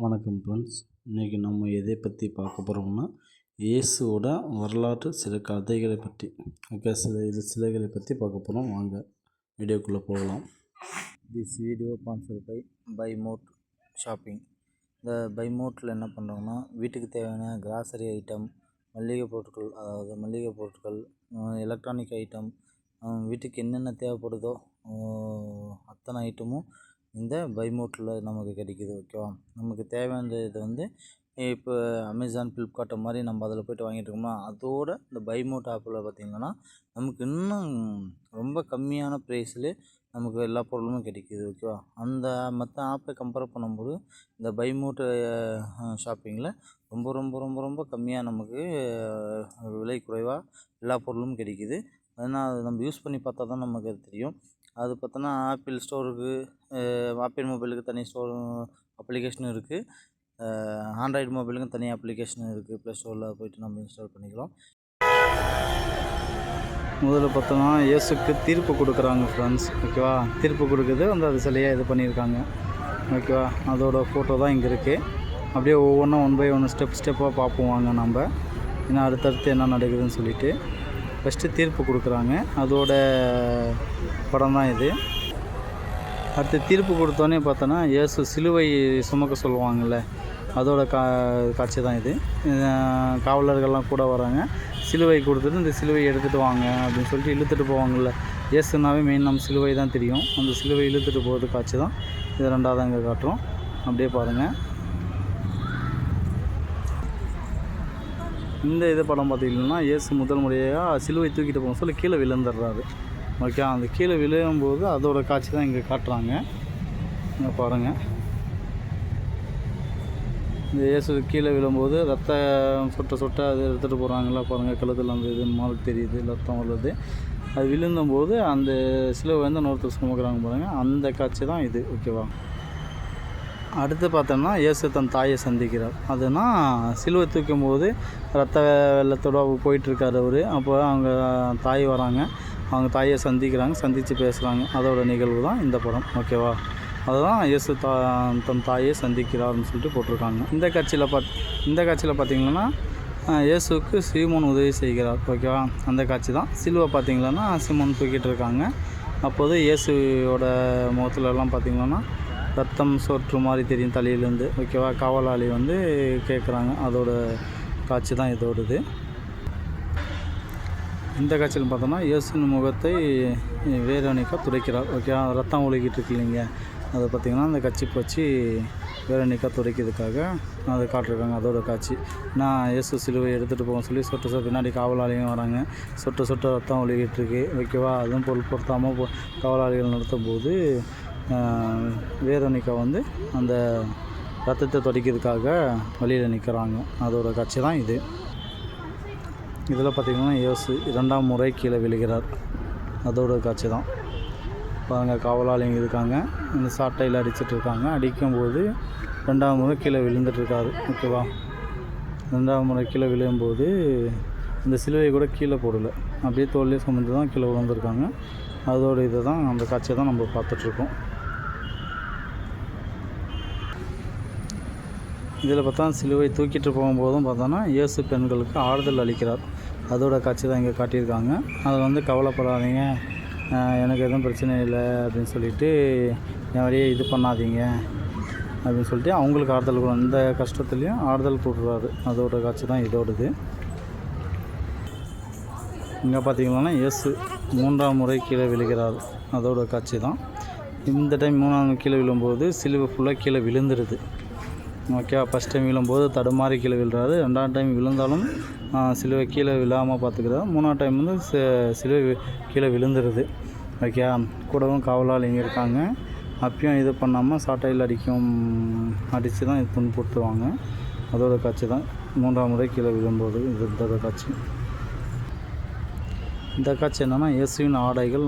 வணக்கம் ஃப்ரெண்ட்ஸ். இன்றைக்கி நம்ம எதை பற்றி பார்க்க போகிறோம்னா இயேசுவோட வரலாற்று சில கதைகளை பற்றி சிலைகளை பற்றி பார்க்க போகிறோம். வாங்க வீடியோக்குள்ளே போகலாம். This video sponsored by mod shopping. இந்த பை மோட்டில் என்ன பண்ணுறோம்னா வீட்டுக்கு தேவையான கிராசரி ஐட்டம், மளிகை பொருட்கள், எலக்ட்ரானிக் ஐட்டம், வீட்டுக்கு என்னென்ன தேவைப்படுதோ அத்தனை ஐட்டமும் இந்த பை மோட்டில் நமக்கு கிடைக்கிது. ஓகேவா? நமக்கு தேவையானது இப்போ அமேசான், ஃப்ளிப்கார்ட் மாதிரி நம்ம அதில் போய்ட்டு வாங்கிட்டு இருக்கோம்னா, அதோட இந்த பை மோட் ஆப்பில் பார்த்திங்கன்னா நமக்கு இன்னும் ரொம்ப கம்மியான ப்ரைஸில் நமக்கு எல்லா பொருளும் கிடைக்கிது. ஓகேவா? அந்த மற்ற ஆப்பை கம்பேர் பண்ணும்போது இந்த பை மோட் ஷாப்பிங்கில் ரொம்ப ரொம்ப ரொம்ப ரொம்ப கம்மியாக நமக்கு விலை குறைவாக எல்லா பொருளும் கிடைக்கிது. அதனால் அது நம்ம யூஸ் பண்ணி பார்த்தா தான் நமக்கு அது தெரியும். அது பார்த்தோன்னா ஆப்பிள் ஸ்டோருக்கு, ஆப்பிள் மொபைலுக்கு தனி ஸ்டோர் அப்ளிகேஷனும் இருக்குது. ஆண்ட்ராய்டு மொபைலுக்கும் தனி அப்ளிகேஷனும் இருக்குது. ப்ளே ஸ்டோரில் போய்ட்டு நம்ம இன்ஸ்டால் பண்ணிக்கலாம். முதல்ல பார்த்தோன்னா இயேசுக்கு தீர்ப்பு கொடுக்குறாங்க ஃப்ரெண்ட்ஸ். ஓகேவா? தீர்ப்பு கொடுக்குறது அது சிலையாக இது பண்ணியிருக்காங்க. ஓகேவா? அதோட ஃபோட்டோ தான் இங்கே இருக்குது. அப்படியே ஒவ்வொன்றும் 1 by 1 ஸ்டெப்பாக பார்ப்போம் வாங்க நம்ம. ஏன்னா அடுத்தடுத்து என்ன நடக்குதுன்னு சொல்லிட்டு ஃபஸ்ட்டு தீர்ப்பு கொடுக்குறாங்க. அதோட படம் தான் இது. அடுத்து தீர்ப்பு கொடுத்தோன்னே பார்த்தோன்னா இயேசு சிலுவை சுமக்க சொல்லுவாங்கள்ல, அதோட காட்சி தான் இது. காவலர்கள்லாம் கூட வராங்க. சிலுவை கொடுத்துட்டு இந்த சிலுவை எடுத்துகிட்டு வாங்க அப்படின்னு சொல்லிட்டு இழுத்துட்டு போவாங்கள்ல. இயேசுனாவே மெயின் நம்ம சிலுவை தான் தெரியும். அந்த சிலுவை இழுத்துட்டு போகிறது காட்சி தான் இது. 2வது இங்கே காட்டுறோம். அப்படியே பாருங்கள். இந்த இது படம் பார்த்திங்கன்னா இயேசு முதல் முறையாக சிலுவை தூக்கிட்டு போக சொல்லி கீழே விழுந்துடுறாரு. ஓகே, அந்த கீழே விழும்போது அதோட காட்சி தான் இங்கே காட்டுறாங்க. இங்கே பாருங்கள். இந்த இயேசு கீழே விழும்போது ரத்தம் சொட்ட அது எடுத்துகிட்டு போகிறாங்களா பாருங்கள். கழுத்தில் அந்த இது மாதிரி தெரியுது, ரத்தம் வருது. அது விழுந்தம்போது அந்த சிலுவை இன்னொருத்தர் சுமக்கிறாங்க பாருங்கள். அந்த காட்சி தான் இது. ஓகேவா? அடுத்து பார்த்தோம்னா இயேசு தன் தாயை சந்திக்கிறார். அதுனா சிலுவை தூக்கும் போது ரத்த வெள்ளத்தோடு போயிட்டுருக்கார் அவர். அப்போ அவங்க தாய் வராங்க. அவங்க தாயை சந்திக்கிறாங்க, சந்தித்து பேசுகிறாங்க. அதோட நிகழ்வு தான் இந்த படம். ஓகேவா? அதுதான் இயேசு தன் தாயை சந்திக்கிறார்னு சொல்லிட்டு போட்டிருக்காங்க. இந்த காட்சியில் பார்த்திங்கன்னா இயேசுக்கு சீமோன் உதவி செய்கிறார். ஓகேவா? அந்த காட்சி தான். சிலுவை பார்த்திங்கன்னா சீமோன் தூக்கிட்டு இருக்காங்க. அப்போது இயேசுவோட முகத்துலலாம் பார்த்திங்கன்னா ரத்தம் சொற்று மாதிரி தெரியும் தலையிலேருந்து. ஓகேவா? காவலாளி கேட்குறாங்க. அதோட காட்சி தான் இதோடது. இந்த காட்சியில் பார்த்தோன்னா இயேசுவின் முகத்தை வேரோனிக்கா துடைக்கிறார். ஓகேவா? ரத்தம் ஒழுகிட்டு இருக்கு இல்லைங்க, அதை பார்த்திங்கன்னா அந்த கட்சி வச்சு வேரோனிக்கா துடைக்கிறதுக்காக அதை காட்டிருக்காங்க. அதோட காட்சி நான் இயேசு சிலுவை எடுத்துகிட்டு போக சொல்லி சொட்டு பின்னாடி காவலாளியும் வராங்க. சொட்டு ரத்தம் ஒழுகிட்டுருக்கு. ஓகேவா? அதுவும் பொருட்படுத்தாமல் காவலாளிகள் நடத்தும் போது வேரோனிக்கா அந்த ரத்தத்தை துடைக்கிறதுக்காக வழியில் நிற்கிறாங்க. அதோட காட்சி தான் இது. இதில் பார்த்திங்கன்னா இயேசு 2ஆம் முறை கீழே விழுகிறார். அதோட காட்சி தான் பாருங்கள். காவலாளிங்க இருக்காங்க, இந்த சாட்டையில் அடிச்சிட்ருக்காங்க. அடிக்கும்போது 2ஆம் முறை கீழே விழுந்துட்டுருக்காரு. ஓகேவா? 2ஆம் முறை கீழே விழும்போது இந்த சிலுவையை கூட கீழே போடலை, அப்படியே தோல்லையே சுமந்து தான் கீழே விழுந்திருக்காங்க. அதோட இதை தான் அந்த காட்சியை தான் நம்ம பார்த்துட்ருக்கோம். இதில் பார்த்தா சிலுவை தூக்கிட்டு போகும்போதும் பார்த்தோன்னா இயேசு பெண்களுக்கு ஆறுதல் அளிக்கிறார். அதோட காட்சி தான் இங்கே காட்டியிருக்காங்க. அது கவலைப்படாதீங்க, எனக்கு எதுவும் பிரச்சனை இல்லை அப்படின்னு சொல்லிட்டு என் வழியே இது பண்ணாதீங்க அப்படின்னு சொல்லிட்டு அவங்களுக்கு ஆறுதல் கொடுக்கும். இந்த கஷ்டத்துலேயும் ஆறுதல் கொடுக்குறாரு. அதோட காட்சி தான் இதோடது. இங்கே பார்த்திங்கன்னா இயேசு 3ஆம் முறை கீழே விழுகிறார். அதோட காட்சி தான். இந்த டைம் 3ஆம் கீழே விழும்போது சிலுவை ஃபுல்லாக கீழே விழுந்துருது. ஓகே, ஃபஸ்ட் டைம் விழும்போது தடுமாறி கீழே விழுறாரு. 2ஆம் டைம் விழுந்தாலும் சிலுவை கீழே விழாமல் பார்த்துக்கிறாரு. 3ஆம் டைம் சிலுவை கீழே விழுந்துருது. ஓகே, கூடவும் காவலாளிங்க இருக்காங்க. அப்பயும் இது பண்ணாமல் சாட்டையில் அடித்து தான் இது துன்புறுத்துவாங்க. அதோட காட்சி தான் 3ஆம் முறை கீழே விழும்போது இதோட காட்சி. இந்த காட்சி என்னென்னா இயேசுவின் ஆடைகள்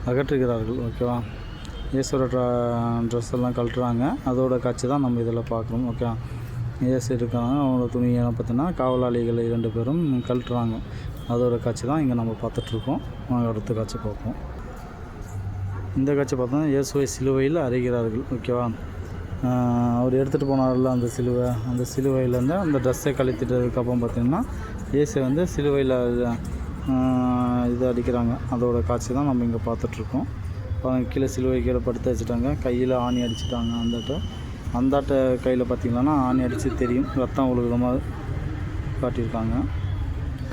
அகற்றுகிறார்கள். ஓகேவா? இயேசுவோட ட்ரெஸ் எல்லாம் கழட்டுறாங்க. அதோட காட்சி தான் நம்ம இதில் பார்க்குறோம். ஓகே, இயேசு இருக்காங்க. அவங்களோட துணியெல்லாம் பார்த்தோன்னா காவலாளிகள் 2 பேரும் கழட்டுறாங்க. அதோட காட்சி தான் இங்கே நம்ம பார்த்துட்ருக்கோம். அடுத்த காட்சி பார்ப்போம். இந்த காட்சி பார்த்தோன்னா இயேசுவை சிலுவையில் அறைகிறார்கள். ஓகேவா? அவர் எடுத்துகிட்டு போனார்ல அந்த சிலுவை, அந்த சிலுவையிலேருந்து அந்த ட்ரெஸ்ஸை கழட்டிட்டதுக்கப்புறம் பார்த்திங்கன்னா இயேசு வந்து சிலுவையில் இது அடிக்கிறாங்க. அதோட காட்சி தான் நம்ம இங்கே பார்த்துட்ருக்கோம். கீழே சிலுவை கீழே படுத்து வச்சுட்டாங்க, கையில் ஆணி அடிச்சுட்டாங்க. அந்தாட்ட கையில் பார்த்திங்கன்னா ஆணி அடித்து தெரியும், ரத்தம் ஒழுகுறமாக காட்டியிருக்காங்க.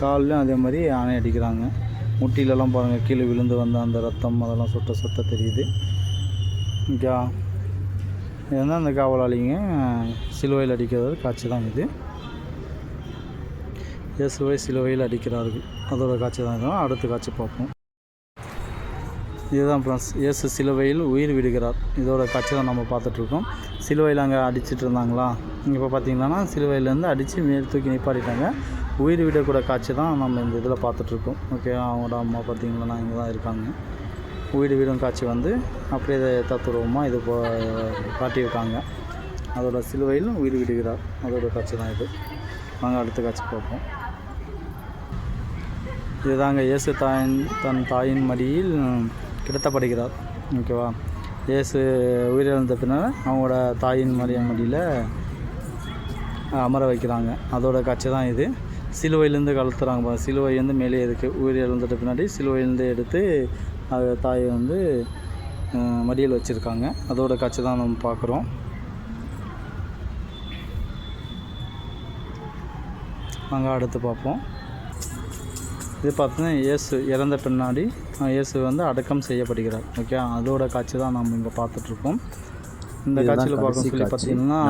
கால்லையும் அதே மாதிரி ஆணி அடிக்கிறாங்க. முட்டிலெல்லாம் பாருங்கள் கீழே விழுந்து வந்த அந்த ரத்தம் அதெல்லாம் சொட்ட தெரியுது. இங்கே இதுதான் அந்த காவலாளிங்க சிலுவையில் அடிக்கிறது காட்சி தான் இது. இயேசுவை சிலுவையில் அடிக்கிறார்கள், அதோட காட்சி தான் இருக்கும். அடுத்த காட்சி பார்ப்போம். இதுதான் ஃப்ரெண்ட்ஸ், இயேசு சிலுவையில் உயிர் விடுகிறார். இதோட காட்சி தான் நம்ம பார்த்துட்ருக்கோம். சிலுவையில் அங்கே அடிச்சிட்டு இருந்தாங்களா, இப்போ பார்த்திங்கன்னா சிலுவையிலேருந்து அடித்து மேல் தூக்கி நிப்பாட்டிட்டாங்க. உயிர் விடக்கூட காட்சி தான் நம்ம இந்த இதில் பார்த்துட்ருக்கோம். ஓகே, அவங்களோட அம்மா பார்த்திங்கன்னா இங்கே தான் இருக்காங்க. உயிர் விடும் காட்சி வந்து அப்படியே தத்துருவமாக இது காட்டியிருக்காங்க. அதோட சிலுவையில் உயிர் விடுகிறார், அதோட காட்சி தான் இது. நாங்கள் அடுத்த காட்சி பார்ப்போம். இதுதாங்க இயேசு தன் தாயின் மடியில் கிடத்தப்படுகிறார். ஓகேவா, இயேசு உயிரிழந்த பின்னர் அவங்களோட தாயின் மடியில் அமர வைக்கிறாங்க. அதோட காட்சி தான் இது. சிலுவையிலேருந்து கலத்துறாங்க. சிலுவை வந்து மேலே இருக்குது. உயிர் இழந்துட்ட பின்னாடி சிலுவையிலேருந்து எடுத்து தாயை வந்து மடியில் வச்சுருக்காங்க. அதோட காட்சி தான் நம்ம பார்க்குறோம். நாங்கள் அடுத்து பார்ப்போம். இது பார்த்தீங்கன்னா இயேசு இறந்த பின்னாடி இயேசு வந்து அடக்கம் செய்யப்படுகிறார். ஓகே, அதோட காட்சி தான் நம்ம இங்கே பார்த்துட்ருக்கோம். இந்த காட்சியில் பார்க்க சொல்லி பார்த்தீங்கன்னா